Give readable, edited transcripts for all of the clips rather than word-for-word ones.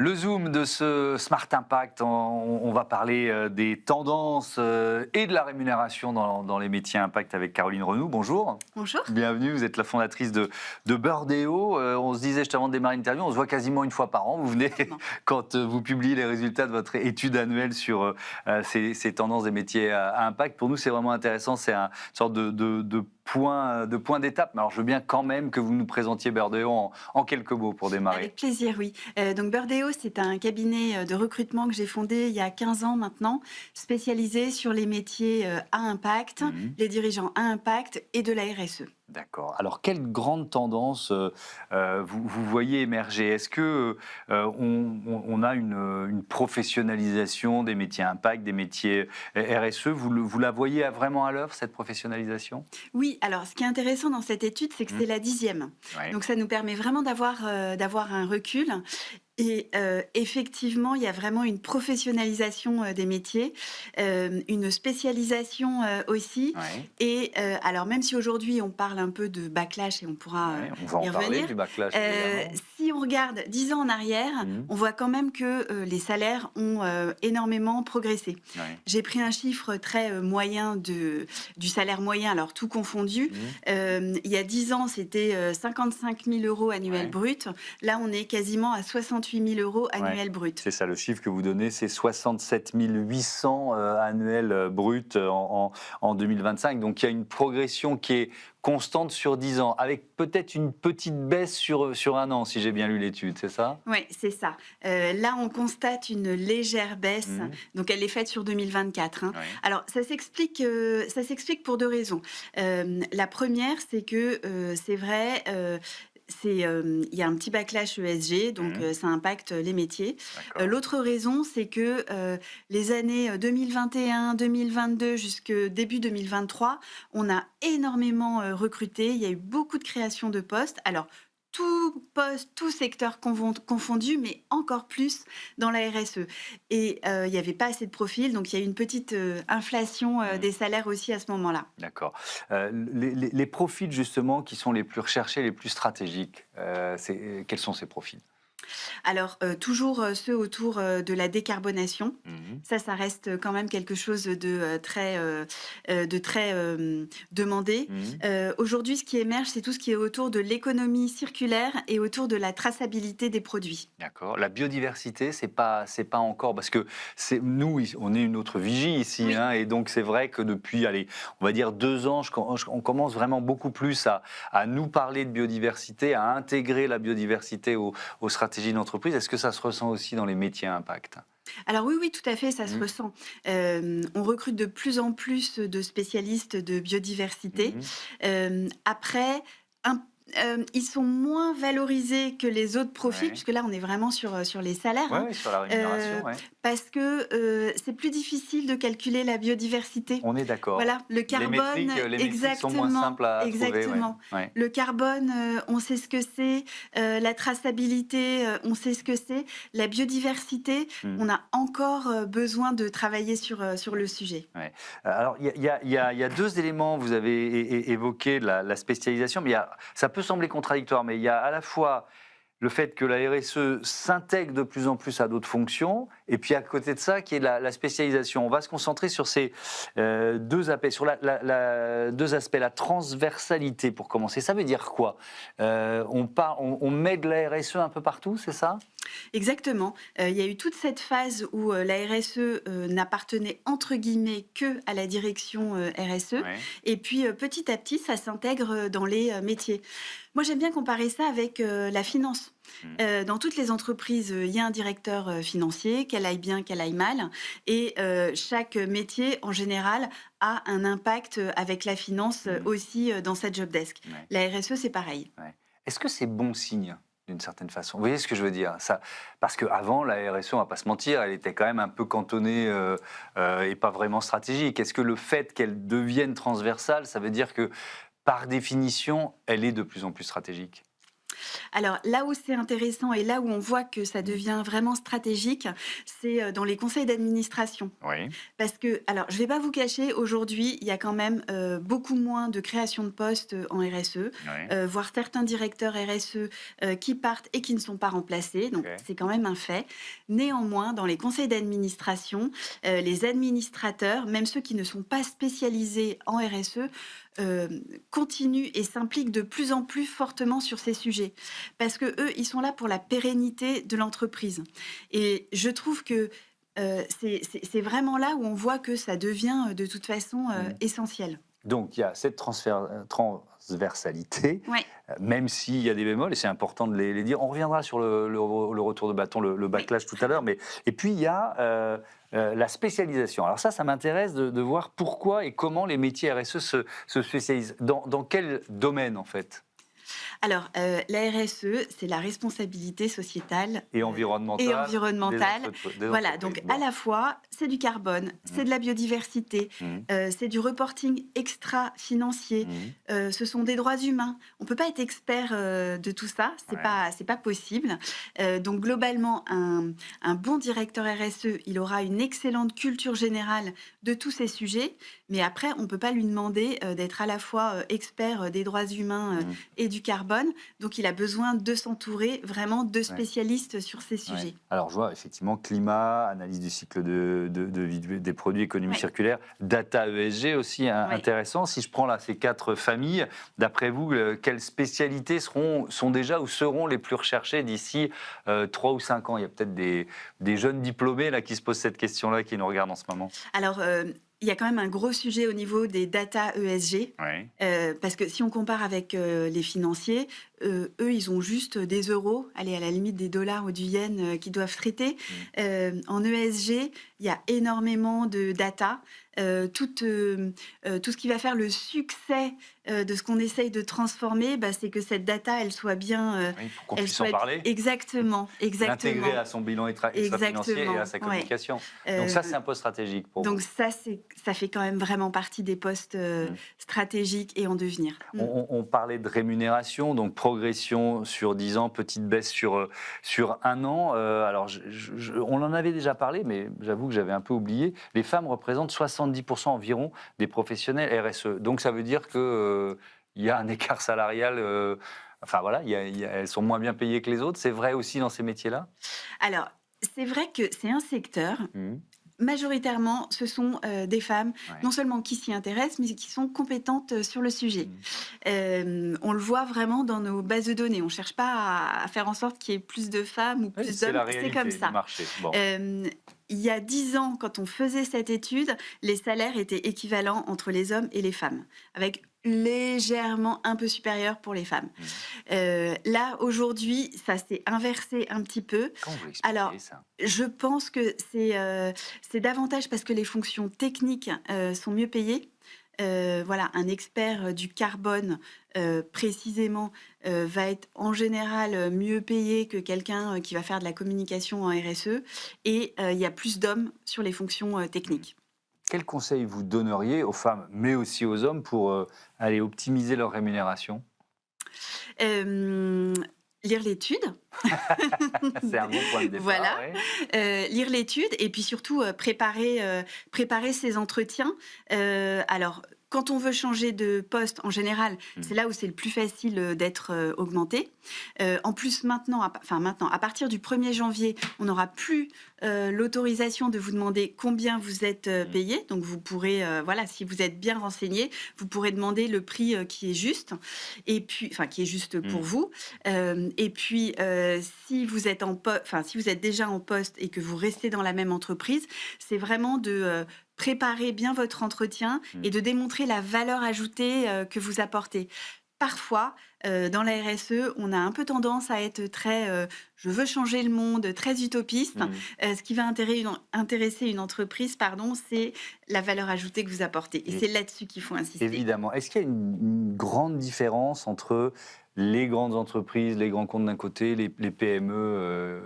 Le zoom de ce Smart Impact, on va parler des tendances et de la rémunération dans les métiers Impact avec Caroline Renoux. Bonjour. Bonjour. Bienvenue, vous êtes la fondatrice de Birdeo. On se disait juste avant de démarrer l'interview, on se voit quasiment une fois par an. Vous venez Exactement. quand vous publiez les résultats de votre étude annuelle sur ces tendances des métiers à impact. Pour nous, c'est vraiment intéressant. C'est une sorte de point d'étape. Mais alors, je veux bien quand même que vous nous présentiez Birdeo en quelques mots pour démarrer. Avec plaisir, oui. Donc Birdeo, c'est un cabinet de recrutement que j'ai fondé il y a 15 ans maintenant, spécialisé sur les métiers à impact, Mhm. les dirigeants à impact et de la RSE. D'accord. Alors, quelle grande tendance vous voyez émerger? Est-ce que on a une professionnalisation des métiers impact, des métiers RSE? Vous la voyez vraiment à l'œuvre, cette professionnalisation? Oui, alors ce qui est intéressant dans cette étude, c'est que Hmm. c'est la 10e. Ouais. Donc ça nous permet vraiment d'avoir un recul. Et effectivement, il y a vraiment une professionnalisation, des métiers, une spécialisation, aussi Ouais. et alors même si aujourd'hui on parle un peu de backlash et on pourra, Ouais. On va en y parler revenir, du backlash, évidemment. si on regarde 10 ans en arrière, Hmm. on voit quand même que, les salaires ont, énormément progressé. Ouais. J'ai pris un chiffre très, moyen du salaire moyen, alors tout confondu. Hmm. Il y a 10 ans, c'était, 55 000 € annuels Ouais. bruts. Là, on est quasiment à 68 000 € Ouais. annuels bruts. C'est ça, le chiffre que vous donnez, c'est 67 800 annuels bruts en 2025. Donc il y a une progression qui est constante sur 10 ans, avec peut-être une petite baisse sur un an, si j'ai bien lu l'étude, c'est ça? Oui, c'est ça. Là, on constate une légère baisse, Mhm. donc elle est faite sur 2024, hein. Ouais. Alors ça s'explique pour 2 raisons. La première, c'est que, c'est vrai, il y a un petit backlash ESG, donc Mhm. ça impacte les métiers. D'accord. L'autre raison, c'est que, les années, 2021-2022 jusque début 2023, on a énormément, recruté. Il y a eu beaucoup de créations de postes. Alors, tout poste, tout secteur confondu, mais encore plus dans la RSE. Et il n'y avait pas assez de profils, donc il y a eu une petite inflation Mhm. des salaires aussi à ce moment-là. D'accord. Les profils, justement, qui sont les plus recherchés, les plus stratégiques, quels sont ces profils? Alors, toujours, ceux autour, de la décarbonation. Mhm. Ça reste quand même quelque chose de très, demandé. Mhm. Aujourd'hui, ce qui émerge, c'est tout ce qui est autour de l'économie circulaire et autour de la traçabilité des produits. D'accord. La biodiversité, c'est pas encore parce que nous, on est une autre vigie ici, Oui. hein, et donc c'est vrai que depuis, allez, on va dire 2 ans, on commence vraiment beaucoup plus à nous parler de biodiversité, à intégrer la biodiversité aux stratégies d'entreprise. Est-ce que ça se ressent aussi dans les métiers à impact? Alors oui, oui, tout à fait, ça se Mhm. ressent. On recrute de plus en plus de spécialistes de biodiversité. Mhm. Après, un ils sont moins valorisés que les autres profils, Ouais. puisque là, on est vraiment sur les salaires, Ouais, hein, ouais, sur la rémunération, heu, ouais. parce que, c'est plus difficile de calculer la biodiversité. On est d'accord. Voilà, le carbone Les métriques sont moins exactement, simples à trouver, ouais. exactement. Ouais. Le carbone, on sait ce que c'est, la traçabilité, on sait ce que c'est. La biodiversité, Mhm. on a encore, besoin de travailler sur le sujet. Ouais. Alors, il y a 2 éléments. Vous avez évoqué la spécialisation, mais ça peut sembler contradictoire, mais il y a à la fois le fait que la RSE s'intègre de plus en plus à d'autres fonctions, et puis à côté de ça, qui est la spécialisation. On va se concentrer sur ces 2 aspects, sur deux aspects, la transversalité pour commencer. Ça veut dire quoi? On met de la RSE un peu partout, c'est ça? Exactement. Il y a eu toute cette phase où, la RSE, n'appartenait entre guillemets que à la direction, RSE Ouais. et puis, petit à petit, ça s'intègre, dans les, métiers. Moi, j'aime bien comparer ça avec, la finance. Mm. Dans toutes les entreprises, il y a un directeur, financier, qu'elle aille bien, qu'elle aille mal et chaque métier, en général, a un impact, avec la finance, Mm. aussi, dans sa job desk. Ouais. La RSE, c'est pareil. Ouais. Est-ce que c'est bon signe d'une certaine façon? Vous voyez ce que je veux dire? Ça, parce qu'avant, la RSE, on va pas se mentir, elle était quand même un peu cantonnée et pas vraiment stratégique. Est-ce que le fait qu'elle devienne transversale, ça veut dire que, par définition, elle est de plus en plus stratégique? Alors là où c'est intéressant et là où on voit que ça devient vraiment stratégique, c'est dans les conseils d'administration. Oui. Parce que, alors, je ne vais pas vous cacher, aujourd'hui, il y a quand même beaucoup moins de création de postes en RSE, Oui. voire certains directeurs RSE qui partent et qui ne sont pas remplacés. Donc, Ok. c'est quand même un fait. Néanmoins, dans les conseils d'administration, les administrateurs, même ceux qui ne sont pas spécialisés en RSE, euh, continuent et s'impliquent de plus en plus fortement sur ces sujets. Parce que eux, ils sont là pour la pérennité de l'entreprise. Et je trouve que c'est vraiment là où on voit que ça devient, de toute façon, Mm. essentiel. Donc il y a cette transversalité, Ouais, même s'il y a des bémols, et c'est important de les dire. On reviendra sur le retour de bâton, le oui, backlash tout à très l'heure, bien. mais et puis il y a la spécialisation. Alors ça m'intéresse de voir pourquoi et comment les métiers RSE se spécialisent. Dans quel domaine en fait? Alors, la RSE, c'est la responsabilité sociétale, Et et environnemental environnementale. des Voilà, entreprises. donc à Bon. la fois, c'est du carbone, c'est de Mhm. la biodiversité, Mhm. c'est du reporting extra-financier, Mhm. ce sont des droits humains. On ne peut pas être expert, de tout ça, Ouais. c'est pas possible. Donc globalement, un bon directeur RSE, il aura une excellente culture générale de tous ces sujets, mais après, on ne peut pas lui demander, d'être à la fois, expert, des droits humains, Mhm. et du carbone. Donc il a besoin de s'entourer vraiment de Ouais. spécialistes sur ces Ouais. sujets. Alors, je vois effectivement climat, analyse du cycle de vie des produits, économie Ouais, circulaire, data ESG aussi ouais. intéressant. Si je prends là ces 4 familles, d'après vous, quelles spécialités sont déjà ou seront les plus recherchées d'ici 3 ou 5 ans? Il y a peut-être des jeunes diplômés là qui se posent cette question-là, qui nous regardent en ce moment. Alors, il y a quand même un gros sujet au niveau des data ESG, Oui. parce que si on compare avec, les financiers, eux, ils ont juste des euros, allez, à la limite des dollars ou du yen, qu'ils doivent traiter. En ESG, il y a énormément de data, tout ce qui va faire le succès, de ce qu'on essaye de transformer, bah, c'est que cette data, elle soit bien, Oui, pour qu'on elle puisse en soit parler, exactement, l'intégrer exactement, à son bilan extra-financier et à exactement, sa ouais. communication. Donc ça, c'est Heu un peu stratégique pour Donc vous. ça fait quand même vraiment partie des postes, Mm. stratégiques et en devenir. Mmh. On parlait de rémunération, donc progression sur 10 ans, petite baisse sur 1 an. Alors, on en avait déjà parlé, mais j'avoue que j'avais un peu oublié. Les femmes représentent 70% environ des professionnels RSE. Donc, ça veut dire qu'il y a un écart salarial. Enfin, voilà, elles sont moins bien payées que les autres. C'est vrai aussi dans ces métiers-là? Alors, c'est vrai que c'est un secteur, Mhm. majoritairement, ce sont, des femmes, Ouais. non seulement qui s'y intéressent, mais qui sont compétentes, sur le sujet. Mhm. On le voit vraiment dans nos bases de données. On ne cherche pas à faire en sorte qu'il y ait plus de femmes ou Oui, plus c'est d'hommes, la c'est comme réalité du ça. marché. Bon. Hem, il y a 10 ans, quand on faisait cette étude, les salaires étaient équivalents entre les hommes et les femmes, avec légèrement un peu supérieur pour les femmes. Mhm. Là, aujourd'hui, ça s'est inversé un petit peu. Comment vous l'expliquez, Alors, ça? je pense que c'est davantage parce que les fonctions techniques, sont mieux payées. Voilà, un expert, du carbone, précisément, va être en général, mieux payé que quelqu'un, qui va faire de la communication en RSE et il y a plus d'hommes sur les fonctions, Mhm. techniques. Quel conseil vous donneriez aux femmes, mais aussi aux hommes, pour aller optimiser leur rémunération? Hem, lire l'étude. C'est un bon point de départ, Voilà, oui. lire l'étude et puis surtout, préparer ses entretiens. Alors, quand on veut changer de poste, en général, c'est Mm. là où c'est le plus facile, d'être, augmenté. En plus, maintenant, à partir du 1er janvier, on n'aura plus, l'autorisation de vous demander combien vous êtes, Mm. payé. Donc vous pourrez, voilà, si vous êtes bien renseigné, vous pourrez demander le prix, qui est juste et puis enfin, qui est juste pour Mm. vous. Et puis, si vous êtes déjà en poste et que vous restez dans la même entreprise, c'est vraiment de, préparer bien votre entretien Mm. et de démontrer la valeur ajoutée, que vous apportez. Parfois, dans la RSE, on a un peu tendance à être très, «je veux changer le monde», très utopiste. Mm. Ce qui va intéresser une entreprise, pardon, c'est la valeur ajoutée que vous apportez et Et- c'est là-dessus qu'il faut insister. Évidemment. Est-ce qu'il y a une grande différence entre les grandes entreprises, les grands comptes d'un côté, les PME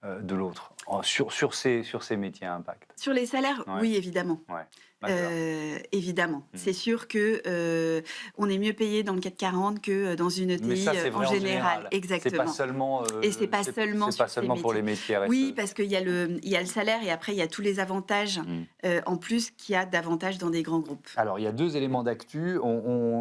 de l'autre, sur ces métiers à impact? Sur les salaires, Ouais, oui, évidemment. ouais. D'accord. Évidemment. Mmh. C'est sûr que, on est mieux payé dans le CAC 40 que, dans une Mais ETI, ça, c'est en vrai en général. général. C'est pas Exactement. seulement, Et c'est pas seulement c'est pas sur ces seulement pour les métiers. métiers Oui, RSE. parce qu'il y a le salaire et après il y a tous les avantages, Mmh. en plus qu'il y a davantage dans des grands groupes. Alors, il y a 2 éléments d'actu.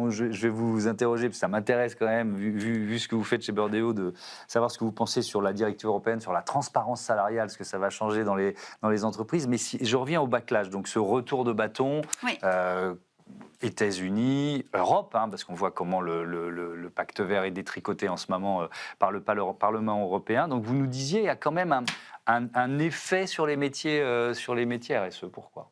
Je vais vous interroger, parce que ça m'intéresse quand même, vu ce que vous faites chez Burdeo, de savoir ce que vous pensez sur la directive européenne, sur la transparence salariale, ce que ça va changer dans les entreprises. Mais si je reviens au backlash, donc ce retour de bâton, Oui. États-Unis, Europe, hein, parce qu'on voit comment le pacte vert est détricoté en ce moment par le Parlement européen. Donc, vous nous disiez, il y a quand même un effet sur les métiers RSE. Pourquoi?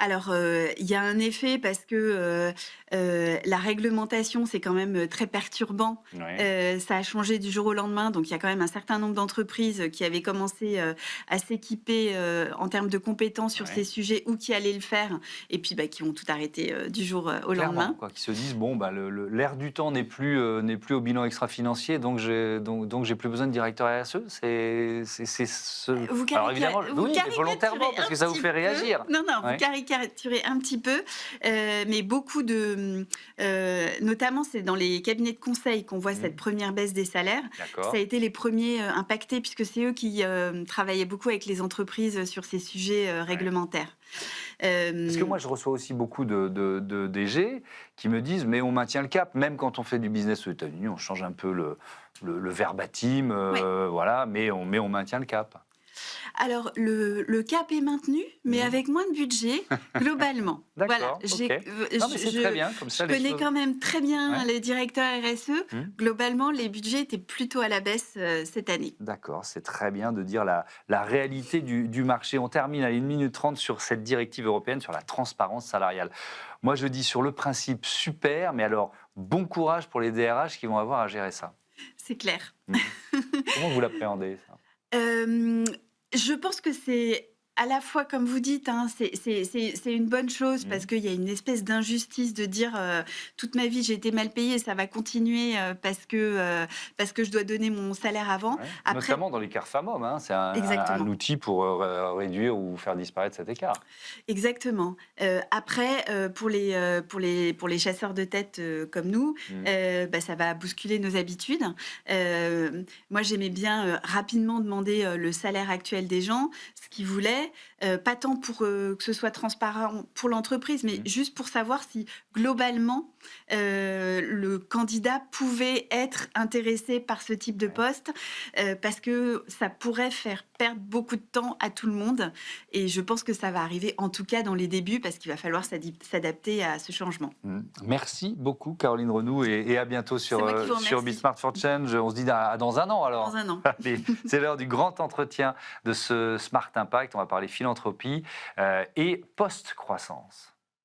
Alors, il y a un effet parce que, la réglementation, c'est quand même, très perturbant. Oui. Ça a changé du jour au lendemain, donc il y a quand même un certain nombre d'entreprises qui avaient commencé, à s'équiper, en termes de compétences sur ces Ouais. sujets ou qui allaient le faire et puis, bah, qui ont tout arrêté, du jour, au Clairement, lendemain. quoi, qui se disent bon, bah, l'air du temps n'est plus au bilan extra-financier, donc j'ai plus besoin de directeur RSE. C'est ce. Alors évidemment, Vous oui, mais caricaturez volontairement, parce un que ça vous petit fait peu. réagir. Non, non, vous Ouais. caricaturez un petit peu, mais beaucoup de, notamment, c'est dans les cabinets de conseil qu'on voit cette Mmh. première baisse des salaires. Ça a D'accord. été les premiers, impactés puisque c'est eux qui, travaillaient beaucoup avec les entreprises, sur ces sujets, Ouais. réglementaires. Parce que Hem, moi, je reçois aussi beaucoup de DG qui me disent mais on maintient le cap, même quand on fait du business aux États-Unis, on change un peu le verbatim, ouais. voilà, mais on maintient le cap. Alors le cap est maintenu, mais Mmh. avec moins de budget, globalement. Voilà, D'accord, ok. Non, mais c'est très bien, comme je ça les connais choses. quand même très bien Ouais. les directeurs RSE. Mmh. Globalement, les budgets étaient plutôt à la baisse, cette année. D'accord, c'est très bien de dire la réalité du marché. On termine à 1 minute 30 sur cette directive européenne sur la transparence salariale. Moi, je dis sur le principe super, mais alors bon courage pour les DRH qui vont avoir à gérer ça. C'est clair. Mmh. Comment vous l'appréhendez, ça? Hem, je pense que c'est à la fois, comme vous dites, hein, c'est une bonne chose Mmh. parce qu'il y a une espèce d'injustice de dire, «Toute ma vie, j'ai été mal payée, ça va continuer, parce que je dois donner mon salaire avant». Ouais. Après Notamment dans l'écart femmes-hommes, hein, c'est un exactement. outil pour réduire ou faire disparaître cet écart. Exactement. Après, pour les chasseurs de tête, comme nous, Mmh. bah, ça va bousculer nos habitudes. Moi, j'aimais bien, rapidement demander, le salaire actuel des gens, ce qu'ils voulaient, pas tant pour, que ce soit transparent pour l'entreprise, mais Mmh. juste pour savoir si globalement, le candidat pouvait être intéressé par ce type de Ouais. poste, parce que ça pourrait faire perdre beaucoup de temps à tout le monde et je pense que ça va arriver, en tout cas dans les débuts, parce qu'il va falloir s'adapter à ce changement. Mmh. Merci beaucoup, Caroline Renoux, et à bientôt C'est sur, moi qui vous sur Be remercie. Smart for Change. On se dit dans un an alors. Dans un an. Allez, c'est l'heure du grand entretien de ce Smart Impact. On va parler philanthropie et post-croissance.